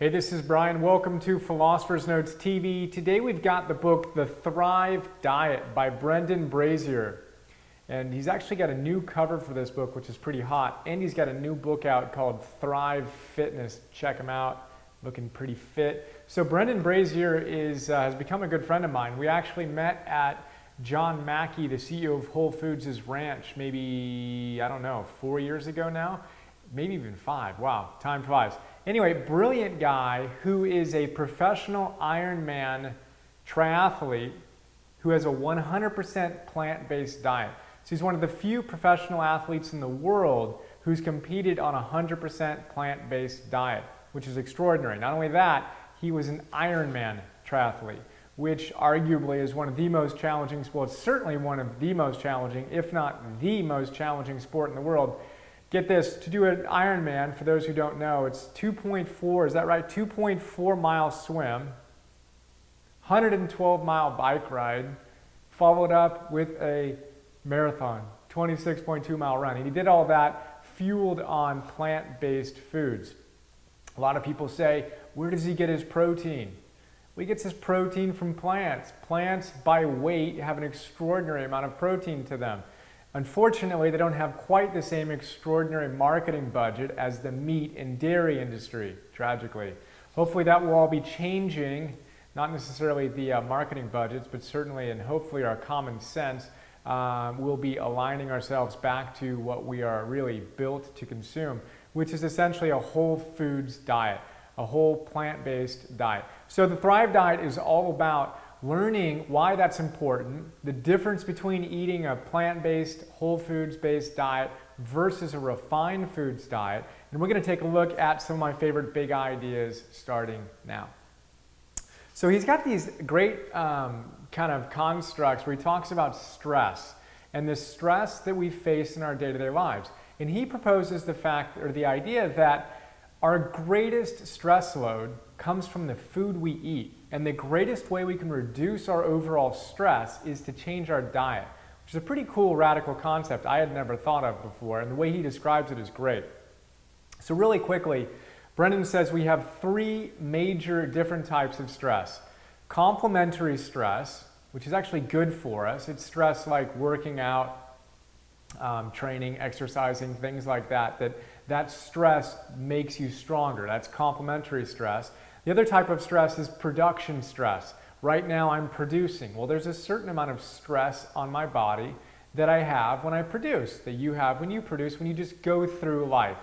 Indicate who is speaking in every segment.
Speaker 1: Hey, this is Brian. Welcome to Philosopher's Notes TV. Today we've got the book, The Thrive Diet by Brendan Brazier. And he's actually got a new cover for this book, which is pretty hot. And he's got a new book out called Thrive Fitness. Check him out. Looking pretty fit. So Brendan Brazier has become a good friend of mine. We actually met at John Mackey, the CEO of Whole Foods' ranch, maybe, 4 years ago now. Maybe even 5. Wow, time flies. Anyway, brilliant guy who is a professional Ironman triathlete who has a 100% plant-based diet. So he's one of the few professional athletes in the world who's competed on a 100% plant-based diet, which is extraordinary. Not only that, he was an Ironman triathlete, which arguably is one of the most challenging sports, certainly one of the most challenging, if not the most challenging sport in the world. Get this, to do an Ironman, for those who don't know, it's 2.4, is that right? 2.4 mile swim, 112 mile bike ride, followed up with a marathon, 26.2 mile run. And he did all that fueled on plant-based foods. A lot of people say, where does he get his protein? Well, he gets his protein from plants. Plants, by weight, have an extraordinary amount of protein to them. Unfortunately, they don't have quite the same extraordinary marketing budget as the meat and dairy industry, tragically. Hopefully that will all be changing, not necessarily the marketing budgets, but certainly and hopefully our common sense will be aligning ourselves back to what we are really built to consume, which is essentially a whole foods diet, a whole plant-based diet. So the Thrive Diet is all about learning why that's important, the difference between eating a plant-based, whole foods-based diet versus a refined foods diet. And we're going to take a look at some of my favorite big ideas starting now. So he's got these great kind of constructs where he talks about stress and the stress that we face in our day-to-day lives. And he proposes the fact or the idea that our greatest stress load comes from the food we eat. And the greatest way we can reduce our overall stress is to change our diet, which is a pretty cool radical concept I had never thought of before, and the way he describes it is great. So really quickly, Brendan says we have 3 major different types of stress. Complementary stress, which is actually good for us. It's stress like working out, training, exercising, things like that, that stress makes you stronger. That's complementary stress. The other type of stress is production stress. Right now I'm producing. Well, there's a certain amount of stress on my body that I have when I produce, that you have when you produce, when you just go through life,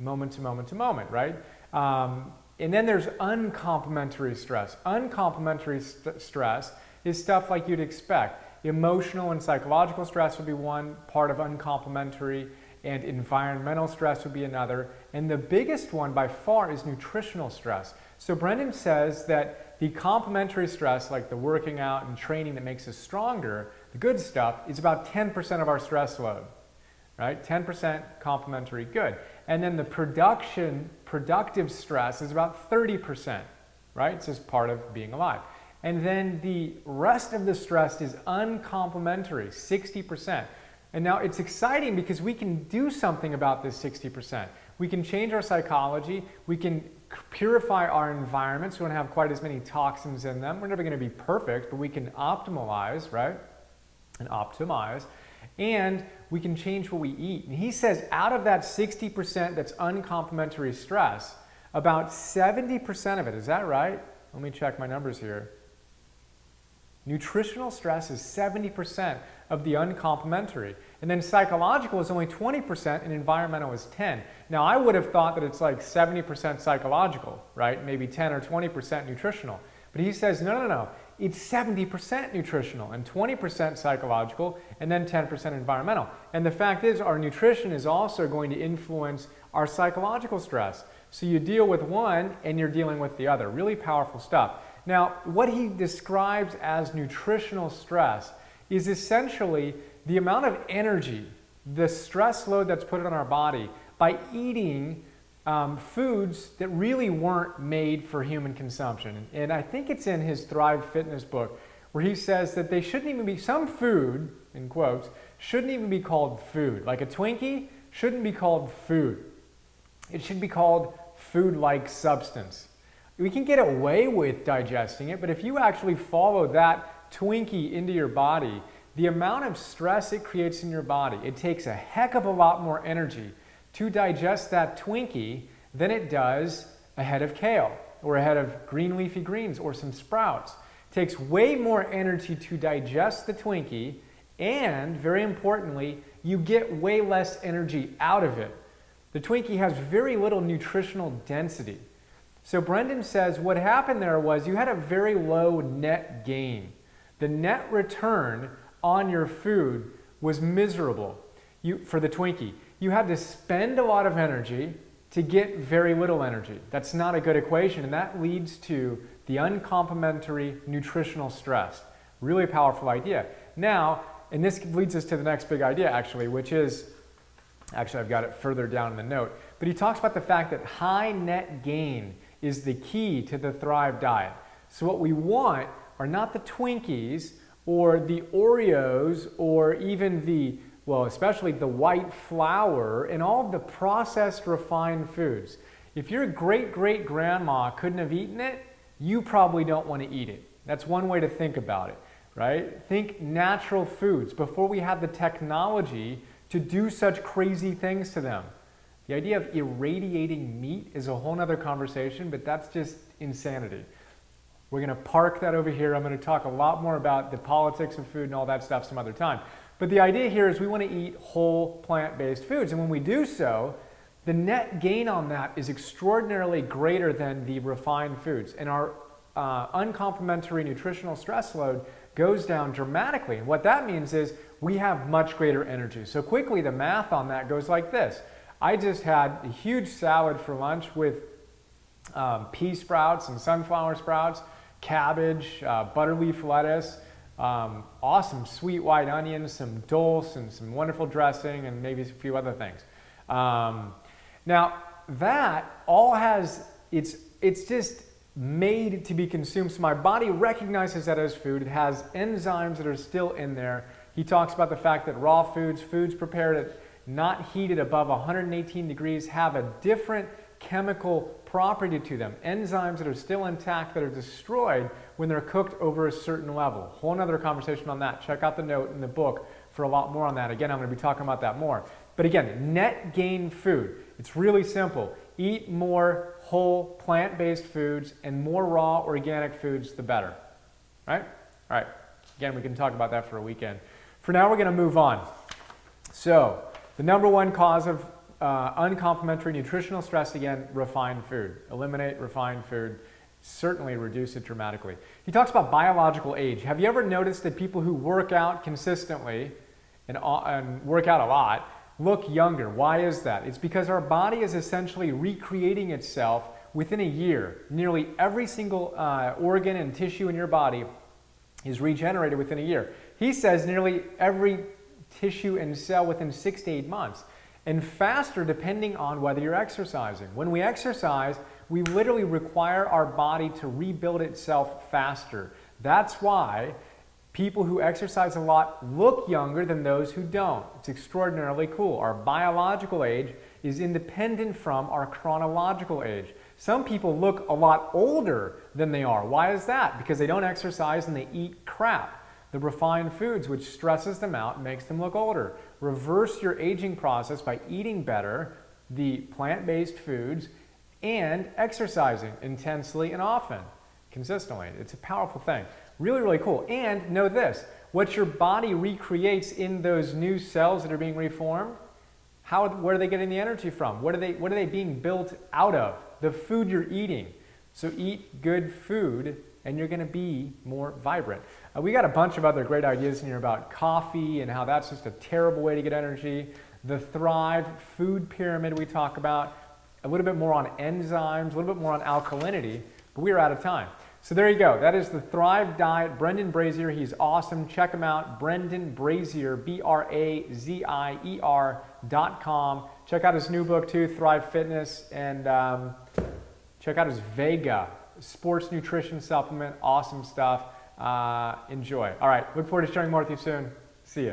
Speaker 1: moment to moment to moment, right? And then there's uncomplimentary stress. Uncomplimentary stress is stuff like you'd expect. Emotional and psychological stress would be one part of uncomplimentary, and environmental stress would be another. And the biggest one by far is nutritional stress. So Brendan says that the complementary stress, like the working out and training that makes us stronger, the good stuff, is about 10% of our stress load, right? 10% complementary good. And then the productive stress is about 30%, right? It's just part of being alive. And then the rest of the stress is uncomplimentary, 60%. And now it's exciting because we can do something about this 60%. We can change our psychology. We can purify our environment so we don't have quite as many toxins in them. We're never going to be perfect, but we can optimize, right? And optimize. And we can change what we eat. And he says out of that 60% that's uncomplimentary stress, about 70% of it, is that right? Let me check my numbers here. Nutritional stress is 70% of the uncomplimentary. And then psychological is only 20% and environmental is 10%. Now I would have thought that it's like 70% psychological, right? Maybe 10 or 20% nutritional. But he says, no. It's 70% nutritional and 20% psychological and then 10% environmental. And the fact is our nutrition is also going to influence our psychological stress. So you deal with one and you're dealing with the other. Really powerful stuff. Now, what he describes as nutritional stress is essentially the amount of energy, the stress load that's put on our body by eating foods that really weren't made for human consumption. And I think it's in his Thrive Fitness book where he says that they shouldn't even be, some food, in quotes, shouldn't even be called food. Like a Twinkie shouldn't be called food. It should be called food-like substance. we can get away with digesting it, but if you actually follow that Twinkie into your body, the amount of stress it creates in your body, it takes a heck of a lot more energy to digest that Twinkie than it does a head of kale or a head of green leafy greens or some sprouts. It takes way more energy to digest the Twinkie, and very importantly, you get way less energy out of it. The Twinkie has very little nutritional density. So Brendan says what happened there was you had a very low net gain. The net return on your food was miserable for the Twinkie. You had to spend a lot of energy to get very little energy. That's not a good equation, and that leads to the uncomplimentary nutritional stress. Really powerful idea. Now, and this leads us to the next big idea actually, which is, actually I've got it further down in the note, but he talks about the fact that high net gain is the key to the Thrive diet. So what we want are not the Twinkies or the Oreos or even the, well, especially the white flour and all of the processed refined foods. If your great-great-grandma couldn't have eaten it, you probably don't want to eat it. That's one way to think about it, right? Think natural foods before we have the technology to do such crazy things to them. The idea of irradiating meat is a whole nother conversation, but that's just insanity. We're going to park that over here. I'm going to talk a lot more about the politics of food and all that stuff some other time. But the idea here is we want to eat whole plant-based foods. And when we do so, the net gain on that is extraordinarily greater than the refined foods. And our uncomplimentary nutritional stress load goes down dramatically. And what that means is we have much greater energy. So quickly, the math on that goes like this. I just had a huge salad for lunch with pea sprouts and sunflower sprouts, cabbage, butterleaf lettuce, awesome sweet white onions, some dulse, and some wonderful dressing, and maybe a few other things. Now, that all has, it's just made to be consumed, so my body recognizes that as food. It has enzymes that are still in there. He talks about the fact that raw foods, foods prepared at not heated above 118 degrees, have a different chemical property to them. Enzymes that are still intact that are destroyed when they're cooked over a certain level. Whole nother conversation on that. Check out the note in the book for a lot more on that. Again, I'm going to be talking about that more. But again, net gain food. It's really simple. Eat more whole plant-based foods, and more raw organic foods, the better. Right? All right. Again, we can talk about that for a weekend. For now, we're going to move on. So, the number one cause of uncomplimentary nutritional stress, again, refined food. Eliminate refined food. Certainly reduce it dramatically. He talks about biological age. Have you ever noticed that people who work out consistently and work out a lot look younger? Why is that? It's because our body is essentially recreating itself within a year. Nearly every single organ and tissue in your body is regenerated within a year. He says nearly every tissue and cell within 6 to 8 months, and faster depending on whether you're exercising. When we exercise, we literally require our body to rebuild itself faster. That's why people who exercise a lot look younger than those who don't. It's extraordinarily cool. Our biological age is independent from our chronological age. Some people look a lot older than they are. Why is that? Because they don't exercise and they eat crap. The refined foods, which stresses them out and makes them look older. Reverse your aging process by eating better, the plant-based foods, and exercising intensely and often, consistently. It's a powerful thing. Really, really cool. And know this, what your body recreates in those new cells that are being reformed, where are they getting the energy from? What are they being built out of? The food you're eating. So eat good food and you're going to be more vibrant. We got a bunch of other great ideas in here about coffee and how that's just a terrible way to get energy. The Thrive food pyramid we talk about. A little bit more on enzymes, a little bit more on alkalinity, but we are out of time. So there you go. That is the Thrive Diet. Brendan Brazier, he's awesome. Check him out. Brendan Brazier, BRAZIER.com. Check out his new book too, Thrive Fitness, and check out his Vega sports nutrition supplement. Awesome stuff. Enjoy. All right. Look forward to sharing more with you soon. See ya.